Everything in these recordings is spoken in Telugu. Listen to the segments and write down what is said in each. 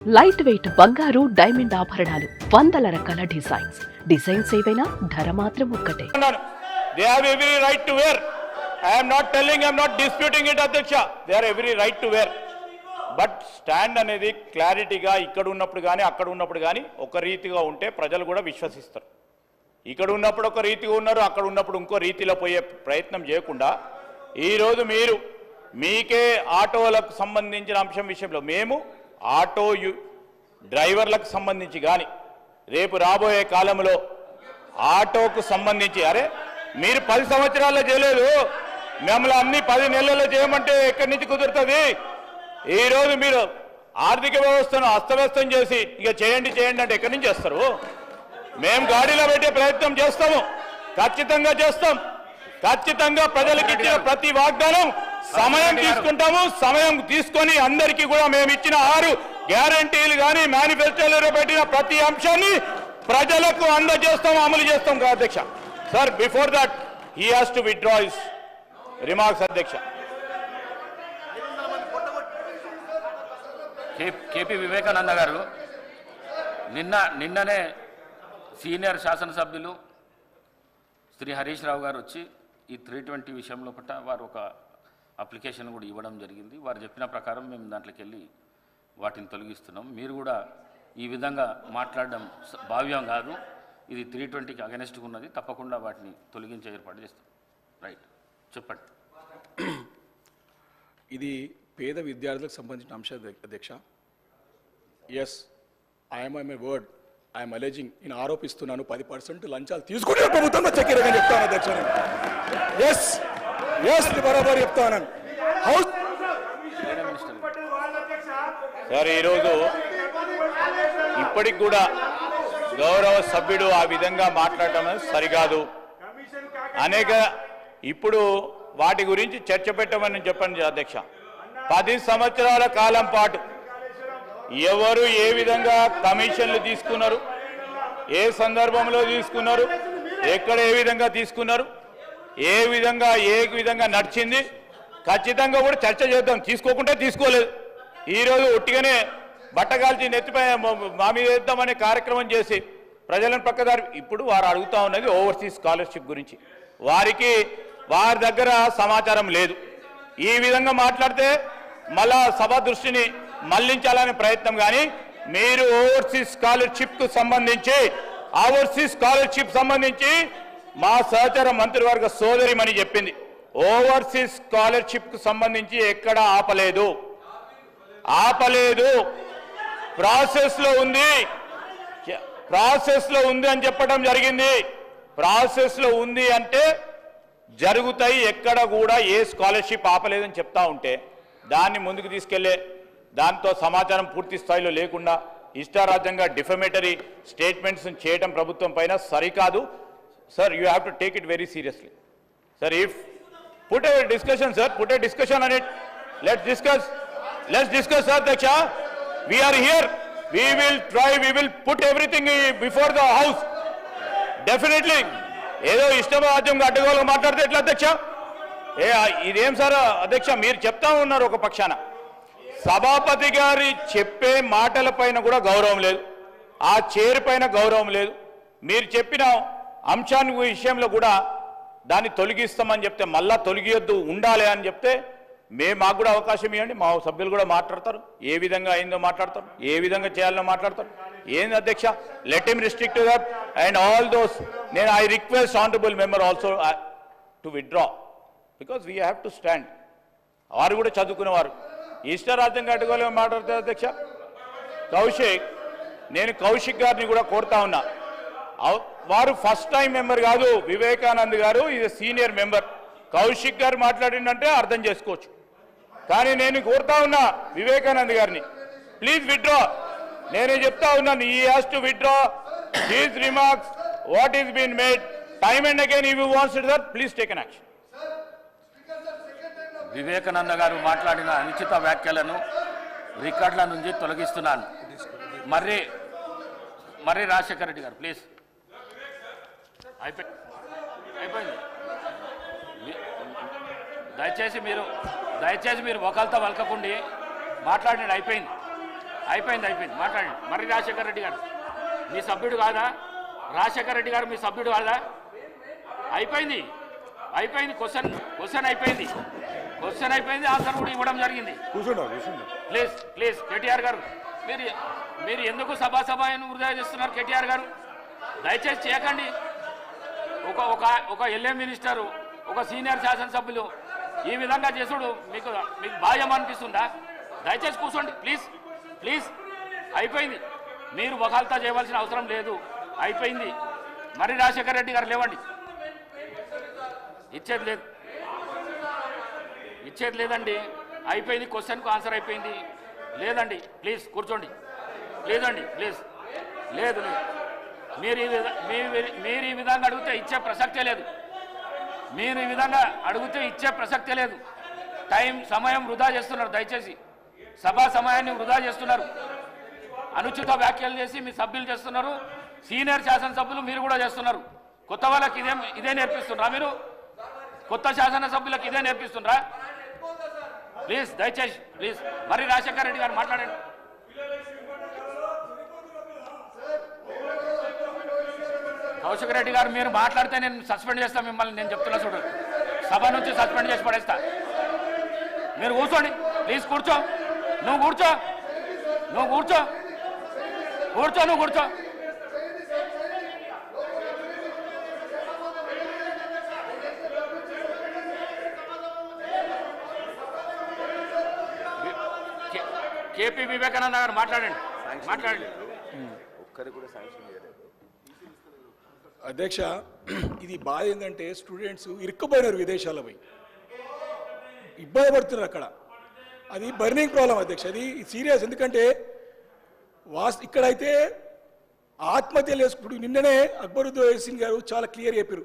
లైట్ వెయిట్ బంగారు డైమండ్ ఆభరణాలు వందల రకాల డిజైన్స్ ఏవైనా ధర మాత్రం ఒక్కటే. They have every right to wear. I am not telling, I am not disputing it, Adhyaksha. They have every right to wear. But stand అనేది క్లారిటీగా ఇక్కడ ఉన్నప్పుడు కానీ అక్కడ ఉన్నప్పుడు కానీ ఒక రీతిగా ఉంటే ప్రజలు కూడా విశ్వసిస్తారు. ఇక్కడ ఉన్నప్పుడు ఒక రీతిగా ఉన్నారు, అక్కడ ఉన్నప్పుడు ఇంకో రీతిలో పోయే ప్రయత్నం చేయకుండా ఈరోజు మీరు మీకే ఆటోలకు సంబంధించిన అంశం విషయంలో మేము ఆటో డ్రైవర్లకు సంబంధించి కానీ రేపు రాబోయే కాలంలో ఆటోకు సంబంధించి అరే మీరు 10 సంవత్సరాల్లో చేయలేదు, మిమ్మల్ని అన్ని 10 నెలల్లో చేయమంటే ఎక్కడి నుంచి కుదురుతుంది? ఈరోజు మీరు ఆర్థిక వ్యవస్థను అస్తవ్యస్తం చేసి ఇక చేయండి అంటే ఎక్కడి నుంచి చేస్తారు? మేము గాడిలో పెట్టే ప్రయత్నం చేస్తాము, ఖచ్చితంగా చేస్తాం. ఖచ్చితంగా ప్రజలకు ఇచ్చిన ప్రతి వాగ్దానం సమయం తీసుకుంటాము. సమయం తీసుకొని అందరికీ కూడా మేము ఇచ్చిన 6 గ్యారంటీలు కానీ మేనిఫెస్టోలో పెట్టిన ప్రతి అంశాన్ని ప్రజలకు అందజేస్తాం, అమలు చేస్తాం. అధ్యక్ష sir, before that he has to withdraw his remarks. అధ్యక్ష కేపీ వివేకానంద గారు నిన్ననే సీనియర్ శాసనసభ్యులు శ్రీ హరీష్ రావు గారు వచ్చి ఈ 320 విషయంలో పట్ల వారు ఒక అప్లికేషన్ కూడా ఇవ్వడం జరిగింది. వారు చెప్పిన ప్రకారం మేము దాంట్లోకి వెళ్ళి వాటిని తొలగిస్తున్నాం. మీరు కూడా ఈ విధంగా మాట్లాడడం భావ్యం కాదు. ఇది 320కి అగెనెస్ట్గా ఉన్నది. తప్పకుండా వాటిని తొలగించే ఏర్పాటు చేస్తాం. రైట్, చెప్పండి. ఇది పేద విద్యార్థులకు సంబంధించిన అంశం అధ్యక్ష. Yes, I'm a word I'm alleging, నేను ఆరోపిస్తున్నాను 10% లంచాలు తీసుకునే ప్రభుత్వంలో చక్కెరగా చెప్తాను అధ్యక్ష. ఎస్ బరాబర్ చెప్తాను. హౌస్ సార్, ఈరోజు ఇప్పటికి కూడా గౌరవ సభ్యుడు ఆ విధంగా మాట్లాడటం సరికాదు. ఇప్పుడు వాటి గురించి చర్చ పెట్టమని చెప్పండి అధ్యక్ష. 10 సంవత్సరాల కాలం పాటు ఎవరు ఏ విధంగా కమిషన్లు తీసుకున్నారు, ఏ సందర్భంలో తీసుకున్నారు, ఎక్కడ ఏ విధంగా తీసుకున్నారు, ఏ విధంగా నడిచింది, ఖచ్చితంగా కూడా చర్చ చేద్దాం. తీసుకోకుంటే తీసుకోలేదు. ఈరోజు ఒట్టిగానే బట్టగాల్చి నెత్తిపై మా మీద వేద్దామనే కార్యక్రమం చేసి ప్రజలను పక్కదారి. ఇప్పుడు వారు అడుగుతా ఉన్నది ఓవర్సీస్ స్కాలర్షిప్ గురించి. వారి దగ్గర సమాచారం లేదు. ఈ విధంగా మాట్లాడితే మళ్ళా సభ దృష్టిని మళ్లించాలనే ప్రయత్నం. కానీ మీరు ఓవర్సీస్ స్కాలర్షిప్ సంబంధించి మా సహచర మంత్రివర్గ సోదరిమని చెప్పింది. ఓవర్సీస్ స్కాలర్షిప్ కు సంబంధించి ఎక్కడ ఆపలేదు. ప్రాసెస్ లో ఉంది అని చెప్పడం జరిగింది. ప్రాసెస్ లో ఉంది అంటే జరుగుతాయి. ఎక్కడ కూడా ఏ స్కాలర్షిప్ ఆపలేదని చెప్తా ఉంటే దాన్ని ముందుకు తీసుకెళ్లే దాంతో సమాచారం పూర్తి స్థాయిలో లేకుండా ఇష్టారాజ్యంగా డిఫమేటరీ స్టేట్మెంట్స్ చేయడం ప్రభుత్వం పైన సరికాదు. Sir, you have to take it very seriously. Sir, if put a discussion on it. Let's discuss, sir. Daksha, we are here. We will put everything before the house. Definitely. ఏదో ఇష్టరాజ్యంగా అడ్డగోలుగా మాట్లాడితే ఎట్లా అధ్యక్ష? ఇదేం సార్ అధ్యక్ష, మీరు చెప్తా ఉన్నారు ఒక పక్షాన. సభాపతి గారి చెప్పే మాటల పైన కూడా గౌరవం లేదు, ఆ చైర్ పైన గౌరవం లేదు. మీరు చెప్పిన అంశాన్ని విషయంలో కూడా దాన్ని తొలగిస్తామని చెప్తే మళ్ళా తొలగియొద్దు, ఉండాలి అని చెప్తే మాకు కూడా అవకాశం ఇవ్వండి. మా సభ్యులు కూడా మాట్లాడతారు, ఏ విధంగా అయిందో మాట్లాడతారు, ఏ విధంగా చేయాలో మాట్లాడతారు. ఏంది అధ్యక్ష, let him restrict that and all those. నేను I request honourable member also to withdraw because we have to stand. వారు కూడా చదువుకునేవారు. ఇష్టరాజ్యంగా అడ్డుకోలేమని మాట్లాడతారు అధ్యక్ష. నేను కౌశిక్ గారిని కూడా కోరుతా ఉన్నా. వారు ఫస్ట్ టైం మెంబర్ కాదు, వివేకానంద్ గారు ఇది సీనియర్ మెంబర్. కౌశిక్ గారు మాట్లాడిందంటే అర్థం చేసుకోవచ్చు. కానీ నేను కోరుతా ఉన్నా వివేకానంద్ గారిని, ప్లీజ్ విత్డ్రా. నేను చెప్తా ఉన్నాను, he has to withdraw his remarks what is been made time and again. If you wants it that please take an action. Vivekananda గారు మాట్లాడిన అనుచిత వ్యాఖ్యలను రికార్డుల నుంచి తొలగిస్తున్నాను. మర్రి రాజశేఖర రెడ్డి గారు ప్లీజ్. అయిపోయింది. దయచేసి మీరు ఒకరితో వలకకుండి మాట్లాడినట్టు అయిపోయింది. అయిపోయింది మాట్లాడండి. మర్రి రాజశేఖర రెడ్డి గారు మీ సభ్యుడు కాదా? రాజశేఖర రెడ్డి గారు మీ సభ్యుడు కాదా? అయిపోయింది క్వశ్చన్ అయిపోయింది ఆన్సర్ కూడా ఇవ్వడం జరిగింది. ప్లీజ్ కేటీఆర్ గారు మీరు ఎందుకు సభాసభను వృధా చేస్తున్నారు? కేటీఆర్ గారు దయచేసి చేయకండి. ఒక ఎల్ఏ మినిస్టరు, ఒక సీనియర్ శాసనసభ్యులు ఈ విధంగా చేసుడు మీకు బాధ్యం అనిపిస్తుందా? దయచేసి కూర్చోండి ప్లీజ్. అయిపోయింది. మీరు వకాల్తా చేయవలసిన అవసరం లేదు. అయిపోయింది. మరి రాజశేఖర రెడ్డి గారు లేవండి. ఇచ్చేది లేదండి. అయిపోయింది. క్వశ్చన్కు ఆన్సర్ అయిపోయింది. లేదండి ప్లీజ్ కూర్చోండి. లేదండి ప్లీజ్. లేదు మీరు ఈ విధంగా అడిగితే ఇచ్చే ప్రసక్తే లేదు. సమయం వృధా చేస్తున్నారు. దయచేసి సభా సమయాన్ని వృధా చేస్తున్నారు. అనుచిత వ్యాఖ్యలు చేసి మీ సభ్యులు చేస్తున్నారు. సీనియర్ శాసనసభ్యులు మీరు కూడా చేస్తున్నారు. కొత్త వాళ్ళకి ఇదే నేర్పిస్తున్నారా? మీరు కొత్త శాసనసభ్యులకు ఇదే నేర్పిస్తున్నారా? దయచేసి మరి రాజశేఖర రెడ్డి గారు మాట్లాడండి. కౌశిక్ రెడ్డి గారు మీరు మాట్లాడితే నేను సస్పెండ్ చేస్తాను మిమ్మల్ని. నేను చెప్తున్నా చూడు, సభ నుంచి సస్పెండ్ చేసి పడేస్తా. మీరు కూర్చోండి ప్లీజ్. కూర్చో. కేపీ వివేకానంద గారు మాట్లాడండి. అధ్యక్ష, ఇది బాధ ఏంటంటే స్టూడెంట్స్ ఇరుక్కుపోయినారు విదేశాల్లో పోయి ఇబ్బంది పడుతున్నారు అక్కడ. అది బర్నింగ్ ప్రాబ్లం అధ్యక్ష. అది సీరియస్. ఎందుకంటే ఇక్కడైతే ఆత్మహత్యలు చేసుకుంటూ నిన్ననే అక్బరుద్దీన్ గారు చాలా క్లియర్ చెప్పారు.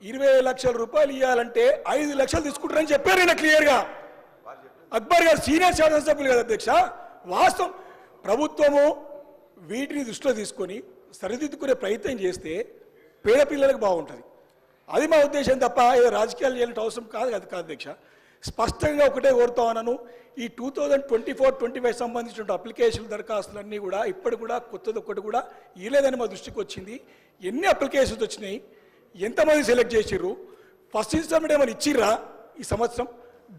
20 లక్షల రూపాయలు ఇవ్వాలంటే 5 లక్షలు తీసుకుంటారని చెప్పారు ఈయన క్లియర్గా. అక్బర్ గారు సీనియర్ శాసనసభ్యులు కదా అధ్యక్ష. వాస్తవం ప్రభుత్వము వీటిని దృష్టిలో తీసుకొని సరిదిద్దుకునే ప్రయత్నం చేస్తే పేద పిల్లలకు బాగుంటుంది. అది మా ఉద్దేశం తప్ప ఏదో రాజకీయాలు చేయాలంటే అవసరం కాదు అధ్యక్ష. స్పష్టంగా ఒకటే కోరుతా ఉన్నాను. ఈ 2024-25 సంబంధించిన అప్లికేషన్ దరఖాస్తులన్నీ కూడా ఇప్పటి కూడా కొత్తది ఒక్కటి కూడా ఇవ్వలేదని మా దృష్టికి వచ్చింది. ఎన్ని అప్లికేషన్స్ వచ్చినాయి, ఎంతమంది సెలెక్ట్ చేసిర్రు, ఫస్ట్ ఇన్స్టాల్మెంట్ ఏమైనా ఇచ్చిర్రా ఈ సంవత్సరం,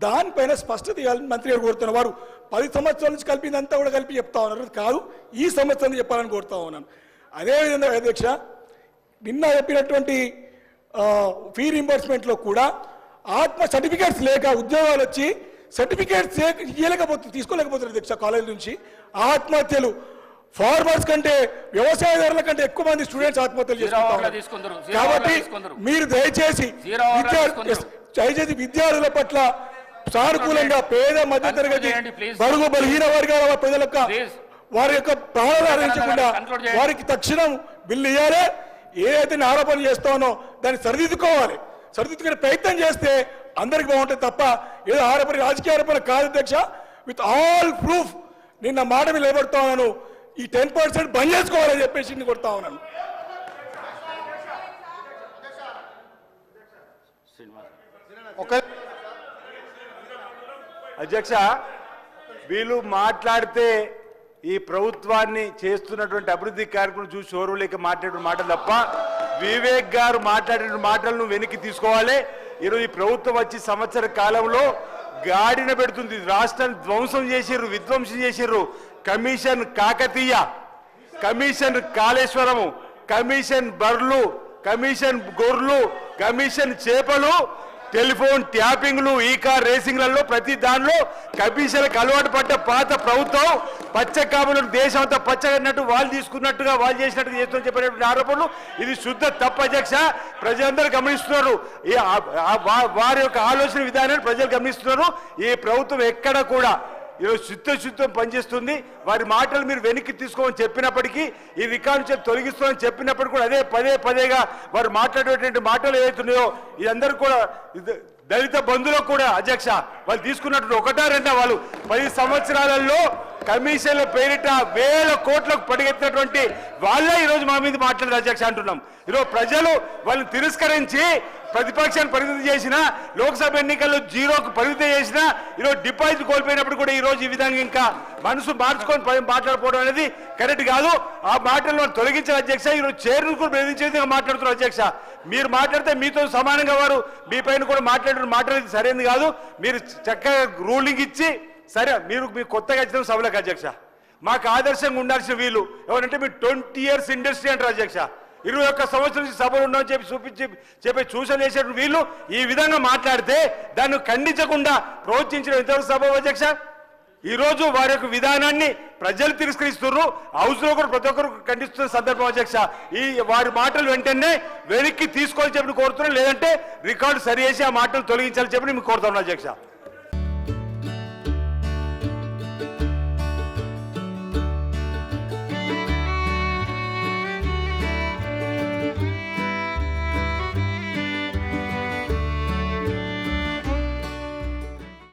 దానిపైన స్పష్టత ఇవ్వాలని మంత్రి గారు కోరుతున్నారు. వారు 10 సంవత్సరాల నుంచి కలిపిందంతా కూడా కలిపి చెప్తా ఉన్నారు కాదు, ఈ సంవత్సరం చెప్పాలని కోరుతా ఉన్నాను. అదేవిధంగా అధ్యక్ష, నిన్న చెప్పినటువంటి ఫీ రింబర్స్మెంట్లో కూడా సర్టిఫికేట్స్ లేక ఉద్యోగాలు వచ్చి సర్టిఫికేట్స్ తీసుకోలేకపోతున్నారు అధ్యక్ష. కాలేజ్ నుంచి ఆత్మహత్యలు ఫార్మర్స్ కంటే వ్యవసాయదారుల కంటే ఎక్కువ మంది స్టూడెంట్స్ ఆత్మహత్యలు చేసుకుంటారు. కాబట్టి మీరు దయచేసి విద్యార్థుల పట్ల సానుకూలంగా పేద మధ్యతరగతి బడుగు బలహీన వర్గాల ప్రజల వారి యొక్క ప్రాణాలు వారికి తక్షణం బిల్లు ఇవ్వాలి. ఏదైతే ఆరోపణ చేస్తానో దాన్ని సరిదిద్దుకోవాలి. సరిదిద్దుకునే ప్రయత్నం చేస్తే అందరికి బాగుంటుంది తప్ప ఏదో ఆరోపణ రాజకీయ ఆరోపణ కాదు అధ్యక్ష. విత్ ఆల్ ప్రూఫ్ నిన్న మాట మీద నిలబడతా ఉన్నాను. ఈ 10% బంద్ చేసుకోవాలని చెప్పేసి కొడతా ఉన్నాను. అధ్యక్ష, వీళ్ళు మాట్లాడితే ఈ ప్రభుత్వాన్ని చేస్తున్నటువంటి అభివృద్ధి కార్యక్రమం చూసి ఓర్వలేక మాట్లాడిన మాటలు తప్ప వివేక్ గారు మాట్లాడిన మాటలను వెనక్కి తీసుకోవాలి. ఈరోజు ఈ ప్రభుత్వం వచ్చి సంవత్సర కాలంలో గాడిన పెడుతుంది. రాష్ట్రాన్ని విధ్వంసం చేసిర్రు. Commission Kakatiya, commission Kaleshwaram, commission బర్లు, కమిషన్ గొర్రెలు, కమిషన్ చేపలు, టెలిఫోన్ ట్యాపింగ్లు, ఈ కార్ రేసింగ్లలో ప్రతి దానిలో కమిషన్లకు అలవాటు పడ్డ పాత ప్రభుత్వం పచ్చ కాబోలు దేశం అంతా పచ్చగన్నట్టు వాళ్ళు తీసుకున్నట్టుగా వాళ్ళు చేసినట్టుగా చేస్తున్న చెప్పినటువంటి ఆరోపణలు ఇది శుద్ధ తప్పు అధ్యక్ష. ప్రజలందరూ గమనిస్తున్నారు. వారి యొక్క ఆలోచన విధానాన్ని ప్రజలు గమనిస్తున్నారు. ఈ ప్రభుత్వం ఎక్కడ కూడా ఈరోజు శుద్ధం పనిచేస్తుంది. వారి మాటలు మీరు వెనక్కి తీసుకోమని చెప్పినప్పటికీ, ఈ రికార్డు నుంచి తొలగిస్తామని చెప్పినప్పటికీ కూడా అదే పదేగా వారు మాట్లాడేటువంటి మాటలు ఏవైతున్నాయో ఇదందరూ కూడా దళిత బంధువులకు కూడా అధ్యక్ష వాళ్ళు తీసుకున్నటువంటి 1-2 వాళ్ళు 10 సంవత్సరాలలో కమిషన్ల పేరిట 1000 కోట్లకు పడిగెత్తినటువంటి వాళ్ళే ఈరోజు మా మీద మాట్లాడారు అధ్యక్ష అంటున్నాం. ఈరోజు ప్రజలు వాళ్ళని తిరస్కరించి ప్రతిపక్షాన్ని పరిమితి చేసినా, లోక్సభ ఎన్నికల్లో జీరోకు పరిమితి చేసినా, ఈరోజు డిపాజిట్ కోల్పోయినప్పుడు కూడా ఈరోజు ఈ విధంగా ఇంకా మనసు మార్చుకొని మాట్లాడుకోవడం అనేది కరెక్ట్ కాదు. ఆ మాటలను తొలగించిన అధ్యక్ష, ఈరోజు చైర్ను కూడా బెదిరించే విధంగా మాట్లాడుతున్నారు అధ్యక్ష. మీరు మాట్లాడితే మీతో సమానంగా వారు మీ పైన కూడా మాట్లాడేది సరైనది కాదు. మీరు చక్కగా రూలింగ్ ఇచ్చి సరే, మీరు కొత్తగా వచ్చిన సభలకు అధ్యక్ష, మాకు ఆదర్శంగా ఉండాల్సిన వీళ్ళు ఎవరంటే మీరు 20 years ఇండస్ట్రీ అంటారు అధ్యక్ష. 21 సంవత్సరం నుంచి సభలు ఉన్నామని చెప్పి సూచన చేసే వీళ్ళు ఈ విధంగా మాట్లాడితే దాన్ని ఖండించకుండా ప్రోత్సహించిన ఎంతవరకు సభ అధ్యక్ష? ఈరోజు వారి యొక్క విధానాన్ని ప్రజలు తిరస్కరిస్తున్నారు. హౌస్లో కూడా ప్రతి ఒక్కరు ఖండిస్తున్న సందర్భం అధ్యక్ష. ఈ వారి మాటలు వెంటనే వెనక్కి తీసుకోవాలని చెప్పి కోరుతున్నాం, లేదంటే రికార్డు సరి చేసి ఆ మాటలు తొలగించాలని చెప్పి మీకు కోరుతున్నాను అధ్యక్ష.